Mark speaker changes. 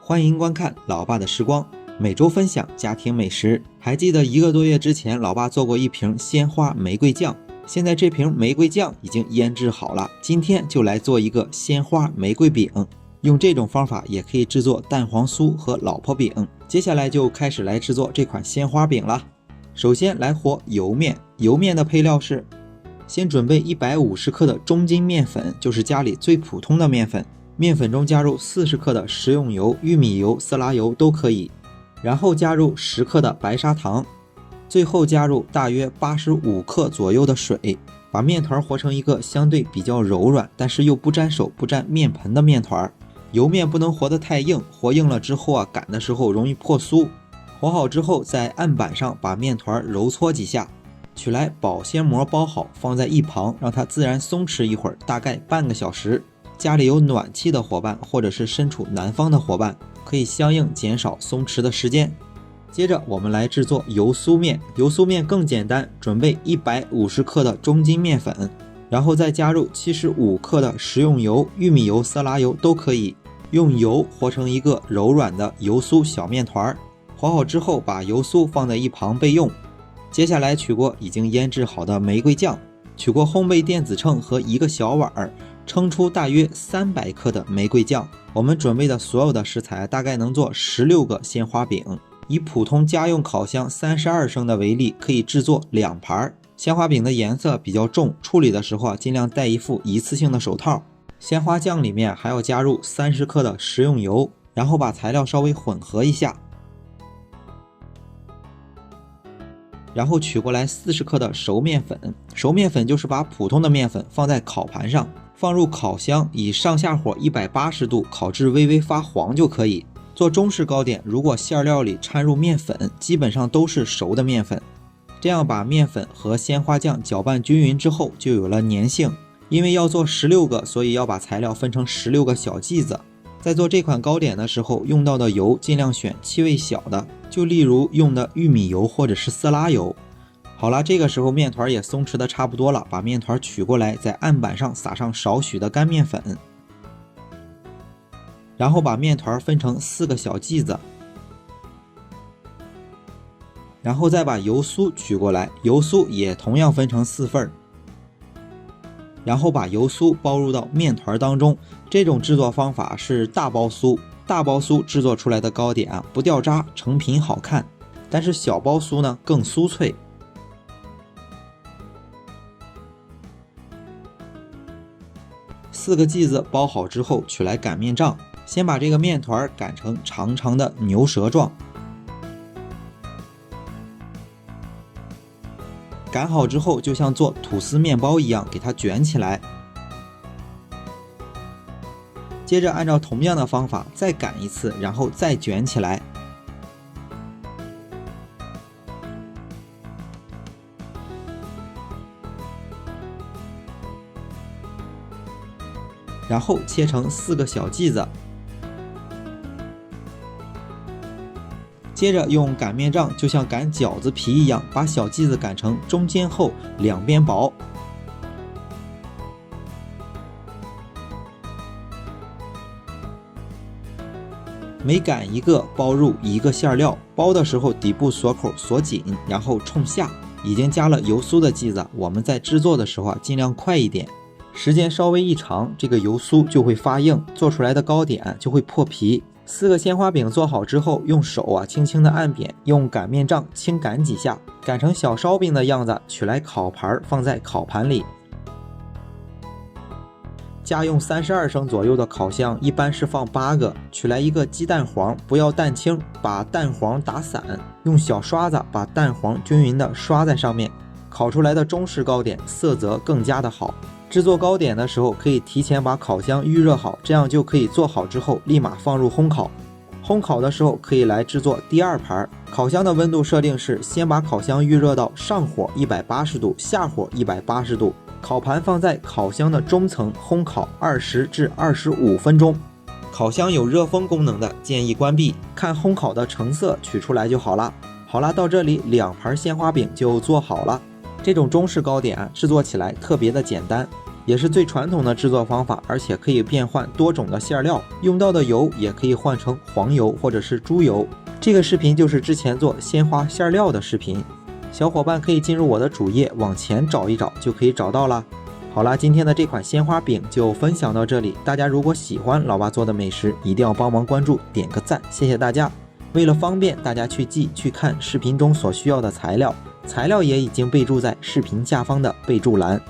Speaker 1: 欢迎观看老爸的时光，每周分享家庭美食。还记得1个多月之前，老爸做过一瓶鲜花玫瑰酱，现在这瓶玫瑰酱已经腌制好了，今天就来做一个鲜花玫瑰饼。用这种方法也可以制作蛋黄酥和老婆饼。接下来就开始来制作这款鲜花饼了。首先来和油面，油面的配料是：先准备150克的中筋面粉，就是家里最普通的面粉。面粉中加入40克的食用油、玉米油、色拉油都可以，然后加入10克的白砂糖，最后加入大约85克左右的水，把面团和成一个相对比较柔软，但是又不沾手不沾面盆的面团。油面不能和得太硬，和硬了之后擀的时候容易破酥。和好之后，在案板上把面团揉搓几下，取来保鲜膜包好，放在一旁，让它自然松弛一会儿，大概半个小时。家里有暖气的伙伴，或者是身处南方的伙伴，可以相应减少松弛的时间。接着我们来制作油酥面，油酥面更简单，准备150克的中筋面粉，然后再加入75克的食用油、玉米油、色拉油都可以，用油和成一个柔软的油酥小面团。和好之后，把油酥放在一旁备用。接下来取过已经腌制好的玫瑰酱，取过烘焙电子秤和1个小碗，称出大约300克的玫瑰酱。我们准备的所有的食材大概能做16个鲜花饼。以普通家用烤箱32升的为例，可以制作2盘。鲜花饼的颜色比较重，处理的时候尽量戴一副一次性的手套。鲜花酱里面还要加入30克的食用油，然后把材料稍微混合一下，然后取过来40克的熟面粉，熟面粉就是把普通的面粉放在烤盘上，放入烤箱，以上下火180度烤至微微发黄就可以。做中式糕点，如果馅料里掺入面粉，基本上都是熟的面粉。这样把面粉和鲜花酱搅拌均匀之后，就有了粘性。因为要做16个，所以要把材料分成16个小剂子。在做这款糕点的时候，用到的油尽量选气味小的，就例如用的玉米油或者是色拉油。好了，这个时候面团也松弛的差不多了，把面团取过来，在案板上撒上少许的干面粉，然后把面团分成4个小剂子，然后再把油酥取过来，油酥也同样分成4份，然后把油酥包入到面团当中。这种制作方法是大包酥，大包酥制作出来的糕点不掉渣，成品好看，但是小包酥呢更酥脆。4个剂子包好之后，取来擀面杖，先把这个面团擀成长长的牛舌状。擀好之后，就像做吐司面包一样，给它卷起来。接着按照同样的方法再擀一次，然后再卷起来。然后切成4个小剂子。接着用擀面杖，就像擀饺子皮一样，把小剂子擀成中间厚、两边薄。每擀一个，包入1个馅料，包的时候底部锁口锁紧，然后冲下。已经加了油酥的剂子，我们在制作的时候尽量快一点，时间稍微一长，这个油酥就会发硬，做出来的糕点就会破皮。4个鲜花饼做好之后，用手轻轻的按扁，用擀面杖轻擀几下，擀成小烧饼的样子，取来烤盘放在烤盘里。家用32升左右的烤箱一般是放8个，取来1个鸡蛋黄，不要蛋清，把蛋黄打散，用小刷子把蛋黄均匀的刷在上面，烤出来的中式糕点色泽更加的好。制作糕点的时候可以提前把烤箱预热好，这样就可以做好之后立马放入烘烤。烘烤的时候可以来制作第2盘。烤箱的温度设定是先把烤箱预热到上火180度，下火180度。烤盘放在烤箱的中层烘烤20至25分钟。烤箱有热风功能的建议关闭，看烘烤的成色取出来就好了。好了，到这里2盘鲜花饼就做好了。这种中式糕点制作起来特别的简单。也是最传统的制作方法，而且可以变换多种的馅料，用到的油也可以换成黄油或者是猪油。这个视频就是之前做鲜花馅料的视频，小伙伴可以进入我的主页往前找一找就可以找到了。好啦，今天的这款鲜花饼就分享到这里，大家如果喜欢老爸做的美食，一定要帮忙关注点个赞，谢谢大家。为了方便大家去记去看视频中所需要的材料也已经备注在视频下方的备注栏。